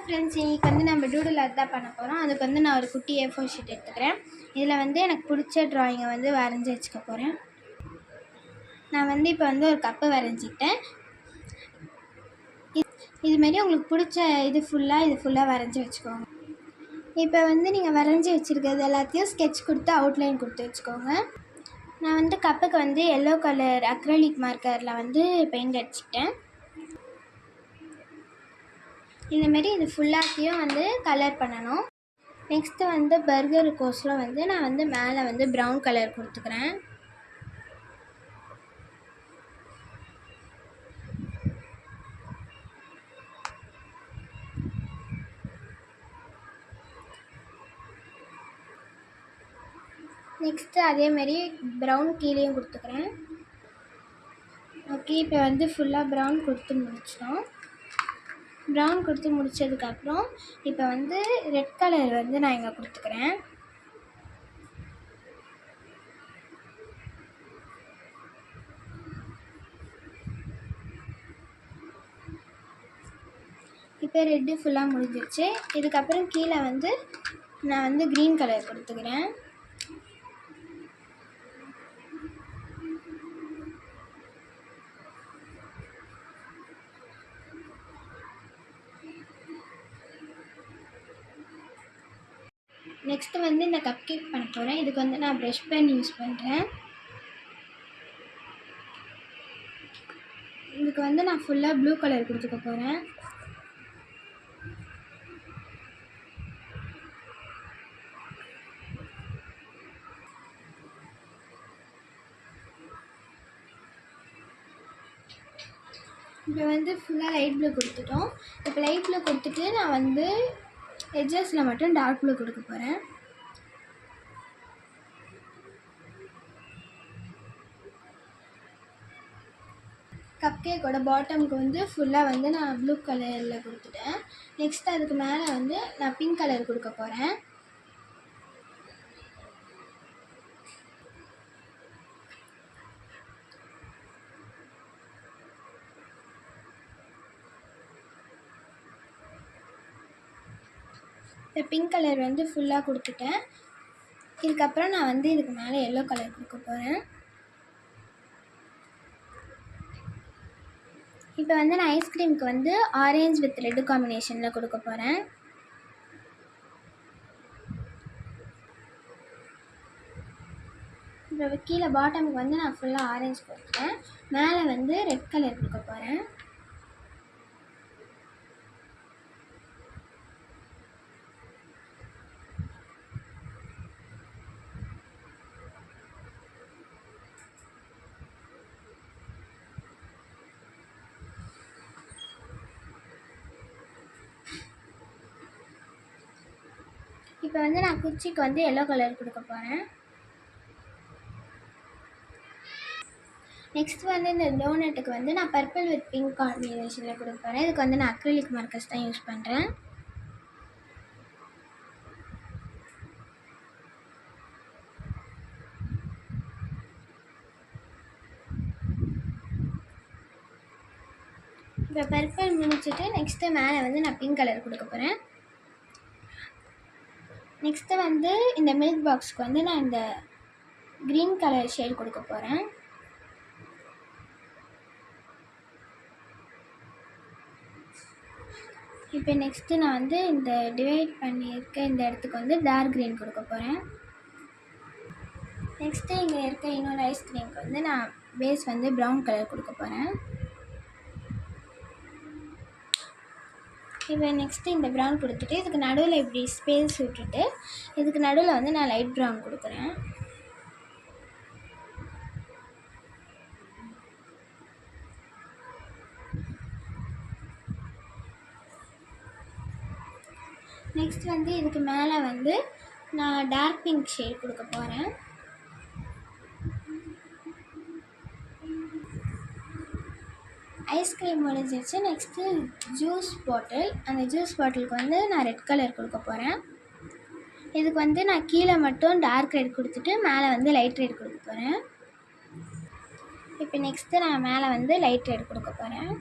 Friends, இன்றைக்கி வந்து நம்ம டூடில் அதான் பண்ண போகிறோம். அதுக்கு வந்து நான் ஒரு குட்டி A4 ஷீட் எடுத்துக்கிறேன். இதில் வந்து எனக்கு பிடிச்ச ட்ராயிங்கை வந்து வரைஞ்சி வச்சுக்க போகிறேன். நான் வந்து இப்போ வந்து ஒரு கப்பு வரைஞ்சிக்கிட்டேன். இதுமாரி உங்களுக்கு பிடிச்ச இது ஃபுல்லாக வரைஞ்சி வச்சுக்கோங்க. இப்போ வந்து நீங்கள் வரைஞ்சி வச்சுருக்கிறது எல்லாத்தையும் ஸ்கெட்ச் கொடுத்து அவுட்லைன் கொடுத்து வச்சுக்கோங்க. நான் வந்து கப்புக்கு வந்து எல்லோ கலர் அக்ரலிக் மார்க்கரில் வந்து பெயிண்ட் அடிச்சுக்கிட்டேன். இந்தமாரி இது ஃபுல்லாத்தையும் வந்து கலர் பண்ணணும். நெக்ஸ்ட்டு வந்து பர்கருக்கோசரம் வந்து நான் வந்து மேலே வந்து ப்ரௌன் கலர் கொடுத்துக்கிறேன். நெக்ஸ்ட்டு அதேமாரி ப்ரௌன் கீழேயும் கொடுத்துக்கிறேன். ஓகே, இப்போ வந்து ஃபுல்லாக ப்ரௌன் கொடுத்து முடிச்சிட்டோம். ப்ரௌன் கொடுத்து முடித்ததுக்கப்புறம் இப்போ வந்து ரெட் கலர் வந்து நான் இங்கே கொடுத்துக்கிறேன். இப்போ ரெட்டு ஃபுல்லாக முடிஞ்சிருச்சு. இதுக்கப்புறம் கீழே வந்து நான் வந்து க்ரீன் கலர் கொடுத்துக்கிறேன். நெக்ஸ்ட்டு வந்து இந்த கப் கேக் பண்ண போகிறேன். இதுக்கு வந்து நான் ப்ரஷ் பென் யூஸ் பண்ணுறேன். இதுக்கு வந்து நான் ஃபுல்லாக ப்ளூ கலர் கொடுத்துக்க போகிறேன். இப்போ வந்து ஃபுல்லாக லைட் ப்ளூ கொடுத்துட்டோம். இப்போ லைட் ப்ளூ கொடுத்துட்டு நான் வந்து எட்ஜஸில் மட்டும் டார்க் ப்ளூ கொடுக்க போகிறேன். கப் கேக்கோட பாட்டமுக்கு வந்து ஃபுல்லாக வந்து நான் ப்ளூ கலரில் கொடுத்துட்டேன். நெக்ஸ்ட் அதுக்கு மேலே வந்து நான் பிங்க் கலர் கொடுக்க போகிறேன். இப்போ பிங்க் கலர் வந்து ஃபுல்லாக கொடுத்துட்டேன். இதுக்கப்புறம் நான் வந்து இதுக்கு மேலே எல்லோ கலர் கொடுக்க போகிறேன். இப்போ வந்து நான் ஐஸ்கிரீமுக்கு வந்து ஆரேஞ்ச் வித் ரெட் காம்பினேஷனில் கொடுக்க போகிறேன். இப்போ கீழே பாட்டமுக்கு வந்து நான் ஃபுல்லாக ஆரேஞ்ச் கொடுத்துட்டேன். மேலே வந்து ரெட் கலர் கொடுக்க போகிறேன். இப்போ வந்து நான் குச்சிக்கு வந்து எல்லோ கலர் கொடுக்க போகிறேன். நெக்ஸ்ட் வந்து இந்த டோனட்டுக்கு வந்து நான் பர்பிள் வித் பிங்க் காம்பினேஷனில் கொடுக்க போகிறேன். இதுக்கு வந்து நான் அக்ரிலிக் மார்க்கர்ஸ் தான் யூஸ் பண்ணுறேன். இப்போ பர்பிள் முடிச்சுட்டு நெக்ஸ்ட்டு மேலே வந்து நான் பிங்க் கலர் கொடுக்க போகிறேன். நெக்ஸ்ட்டு வந்து இந்த மில்க் பாக்ஸ்க்கு வந்து நான் இந்த க்ரீன் கலர் ஷேட் கொடுக்க போகிறேன். இப்போ நெக்ஸ்ட்டு நான் வந்து இந்த டிவைட் பண்ணியிருக்க இந்த இடத்துக்கு வந்து டார்க் க்ரீன் கொடுக்க போகிறேன். நெக்ஸ்ட்டு இங்கே இருக்க இன்னொரு ஐஸ்கிரீமுக்கு வந்து நான் பேஸ் வந்து ப்ரௌன் கலர் கொடுக்க போகிறேன். இப்போ நெக்ஸ்ட்டு இந்த ப்ரௌன் கொடுத்துட்டு இதுக்கு நடுவில் இப்படி ஸ்பேஸ் விட்டுட்டு இதுக்கு நடுவில் வந்து நான் லைட் ப்ரௌன் கொடுக்குறேன். நெக்ஸ்ட் வந்து இதுக்கு மேலே வந்து நான் டார்க் பிங்க் ஷேட் கொடுக்க போகிறேன். ஐஸ்கிரீம் முடிஞ்சிருச்சு. Next juice bottle. அந்த ஜூஸ் பாட்டிலுக்கு வந்து நான் ரெட் கலர் கொடுக்க போகிறேன். இதுக்கு வந்து நான் கீழே மட்டும் டார்க் ரெட் கொடுத்துட்டு மேலே வந்து லைட் ரெட் கொடுக்க போகிறேன். இப்போ நெக்ஸ்ட்டு நான் மேலே வந்து லைட் ரெட் கொடுக்க போகிறேன்.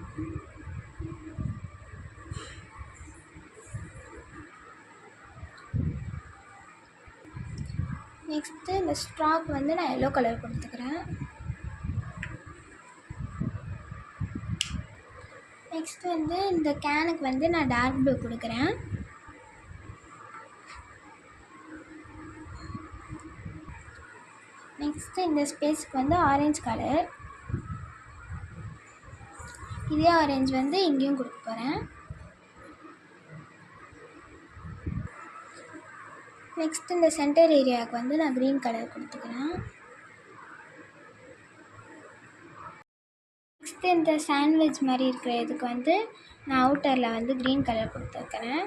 நெக்ஸ்ட்டு இந்த ஸ்ட்ராக்கு வந்து நான் எல்லோ கலர் கொடுத்துக்கிறேன். நெக்ஸ்ட்டு வந்து இந்த கேனுக்கு வந்து நான் டார்க் ப்ளூ கொடுக்குறேன். நெக்ஸ்ட்டு இந்த ஸ்பேஸுக்கு வந்து ஆரஞ்சு கலர், இதே ஆரஞ்சு வந்து இங்கேயும் கொடுக்க போகிறேன். நெக்ஸ்ட் இந்த சென்டர் ஏரியாவுக்கு வந்து நான் க்ரீன் கலர் கொடுத்துக்கிறேன். நெக்ஸ்ட்டு இந்த சாண்ட்விச் மாதிரி இருக்கிற இதுக்கு வந்து நான் அவுட்டரில் வந்து க்ரீன் கலர் கொடுத்துருக்கிறேன்.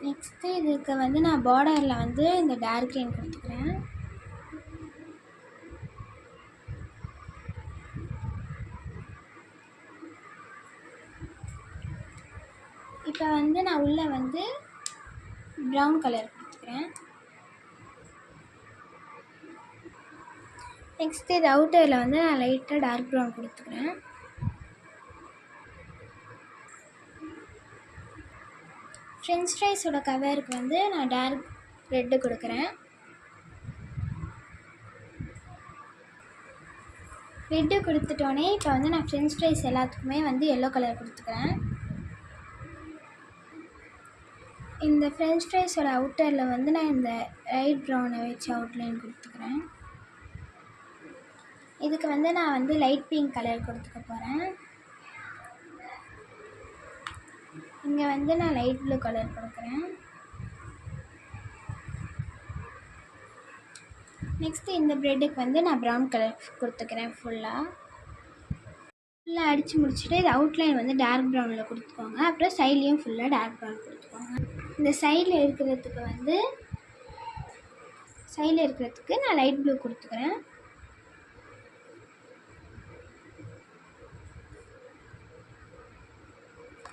நெக்ஸ்ட்டு இதுக்கு வந்து நான் பார்டரில் வந்து இந்த டார்க் க்ரீன் கொடுத்துக்கிறேன். இப்போ வந்து நான் உள்ளே வந்து ப்ரௌன் கலர் கொடுத்துக்கிறேன். நெக்ஸ்ட்டு இது அவுட்டரில் வந்து நான் லைட்டாக டார்க் ப்ரௌன் கொடுத்துக்கிறேன். ஃப்ரெஞ்ச் ஃப்ரைஸோட கவருக்கு வந்து நான் டார்க் ரெட்டு கொடுக்குறேன். ரெட்டு கொடுத்துட்டோன்னே இப்போ வந்து நான் ஃப்ரெஞ்ச் ஃப்ரைஸ் எல்லாத்துக்குமே வந்து எல்லோ கலர் கொடுத்துக்கிறேன். இந்த ஃப்ரெஞ்ச் ஃப்ரைஸோட அவுட்டரில் வந்து நான் இந்த லைட் ப்ரௌனை வச்சு அவுட்லைன் கொடுத்துக்கிறேன். இதுக்கு வந்து நான் வந்து லைட் பிங்க் கலர் கொடுத்துக்க போகிறேன். இங்கே வந்து நான் லைட் ப்ளூ கலர் கொடுக்குறேன். நெக்ஸ்ட்டு இந்த ப்ரெட்டுக்கு வந்து நான் ப்ரௌன் கலர் கொடுத்துக்கிறேன். ஃபுல்லாக அடித்து முடிச்சுட்டு இது அவுட்லைன் வந்து டார்க் ப்ரௌனில் கொடுத்துக்கோங்க. அப்புறம் சைட்லேயும் ஃபுல்லாக டார்க் ப்ரௌன் கொடுத்துக்கோங்க. இந்த சைடில் இருக்கிறதுக்கு நான் லைட் ப்ளூ கொடுத்துக்கிறேன்.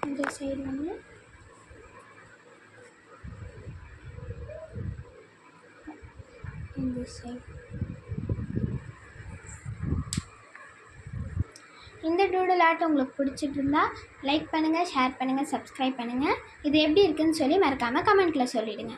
இந்த சைடு வந்து இந்த சைடு. இந்த டூடல் ஆர்ட் உங்களுக்கு பிடிச்சிட்டு இருந்தால் லைக் பண்ணுங்கள், ஷேர் பண்ணுங்கள், சப்ஸ்கிரைப் பண்ணுங்கள். இது எப்படி இருக்குதுன்னு சொல்லி மறக்காமல் கமெண்ட்டில் சொல்லிவிடுங்க.